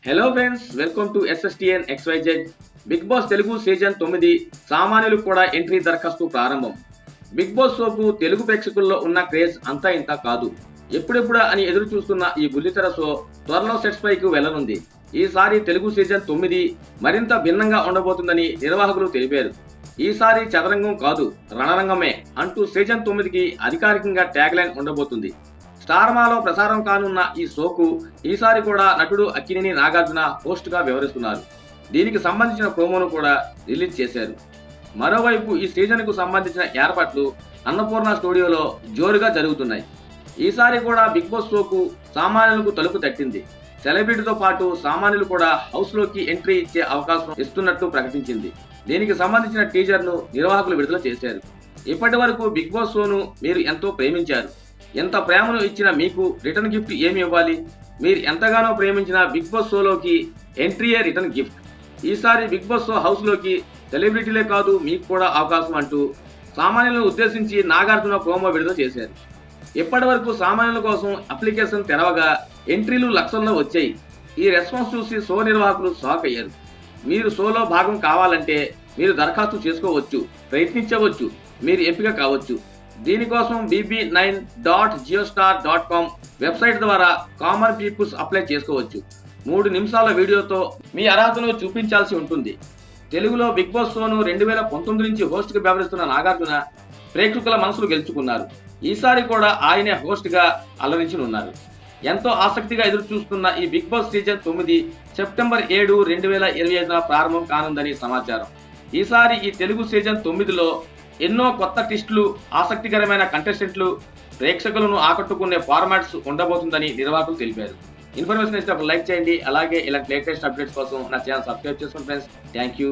Hello friends, welcome to SSTN XYZ. Bigg Boss Telugu season 9 సామాన్యులకు కూడా entry దరఖాస్తు ప్రారంభం. బిగ్ బాస్ షోకు తెలుగు ప్రేక్షకుల్లో ఉన్న క్రేజ్ అంతా ఇంత కాదు. ఎప్పుడెప్పుడా అని ఎదురు చూస్తున్న ఈ బుల్లితెర షో త్వరలో సెట్స్ పైకి వెళ్లనుంది. ఈసారి తెలుగు సీజన్ 9 మరింత భిన్నంగా ఉండబోతుందని నిర్వాహకులు తెలిపారు. ఈసారి చదరంగం కాదు, రణరంగమే అంటూ సీజన్ 9కి అధికారికంగా ట్యాగ్ లైన్ ఉండబోతుంది. స్టార్మాలో ప్రసారం కానున్న ఈ షోకు ఈసారి కూడా నటుడు అక్కినేని నాగార్జున హోస్ట్ గా వ్యవహరిస్తున్నారు. దీనికి సంబంధించిన ప్రోమోను కూడా రిలీజ్ చేశారు. మరోవైపు ఈ సీజన్ కు సంబంధించిన ఏర్పాట్లు అన్నపూర్ణ స్టూడియోలో జోరుగా జరుగుతున్నాయి. ఈసారి కూడా బిగ్ బాస్ షోకు సామాన్యులకు తలుపు తట్టింది. సెలబ్రిటీతో పాటు సామాన్యులు కూడా హౌస్ లోకి ఎంట్రీ ఇచ్చే అవకాశం ఇస్తున్నట్టు ప్రకటించింది. దీనికి సంబంధించిన టీజర్ ను నిర్వాహకులు విడుదల చేశారు. ఇప్పటి వరకు బిగ్ బాస్ షోను మీరు ఎంతో ప్రేమించారు. ఎంత ప్రేమను ఇచ్చిన మీకు రిటర్న్ గిఫ్ట్ ఏమి ఇవ్వాలి? మీరు ఎంతగానో ప్రేమించిన బిగ్ బాస్ షోలోకి ఎంట్రీయే రిటర్న్ గిఫ్ట్. ఈసారి బిగ్ బాస్ షో హౌస్ లోకి సెలబ్రిటీలే కాదు, మీకు కూడా అవకాశం అంటూ సామాన్యులను ఉద్దేశించి నాగార్జున ప్రోమో విడుదల చేశారు. ఇప్పటి వరకు సామాన్యుల కోసం అప్లికేషన్ తెరవగా ఎంట్రీలు లక్షల్లో వచ్చాయి. ఈ రెస్పాన్స్ చూసి షో నిర్వాహకులు షాక్ అయ్యారు. మీరు షోలో భాగం కావాలంటే మీరు దరఖాస్తు చేసుకోవచ్చు, ప్రయత్నించవచ్చు, మీరు ఎంపిక కావచ్చు. దీనికోసం bb9.geostar.com వెబ్సైట్ ద్వారా కామన్ పీపుల్స్ అప్లై చేసుకోవచ్చు. 3 నిమిషాల వీడియోతో మీ అర్హతను చూపించాల్సి ఉంటుంది. తెలుగులో బిగ్ బాస్ షోను 2019 నుంచి హోస్ట్ గా వ్యవహరిస్తున్న నాగార్జున ప్రేక్షకుల మనసులు గెలుచుకున్నారు. ఈసారి కూడా ఆయనే హోస్ట్ గా అలరించనున్నారు. ఎంతో ఆసక్తిగా ఎదురు చూస్తున్న ఈ బిగ్ బాస్ సీజన్ 9 సెప్టెంబర్ 7, 2025 ప్రారంభం కానుందని సమాచారం. ఈసారి ఈ తెలుగు సీజన్ 9లో ఎన్నో కొత్త ట్విస్టులు, ఆసక్తికరమైన కంటెస్టెంట్లు, ప్రేక్షకులను ఆకట్టుకునే ఫార్మాట్స్ ఉండబోతుందని నిర్వాహకులు తెలిపారు. ఇన్ఫర్మేషన్ ఇస్తే లైక్ చేయండి. అలాగే ఇలాంటి లేటెస్ట్ అప్డేట్స్ కోసం నా ఛానల్ సబ్స్క్రైబ్ చేసుకోండి ఫ్రెండ్స్. Thank you.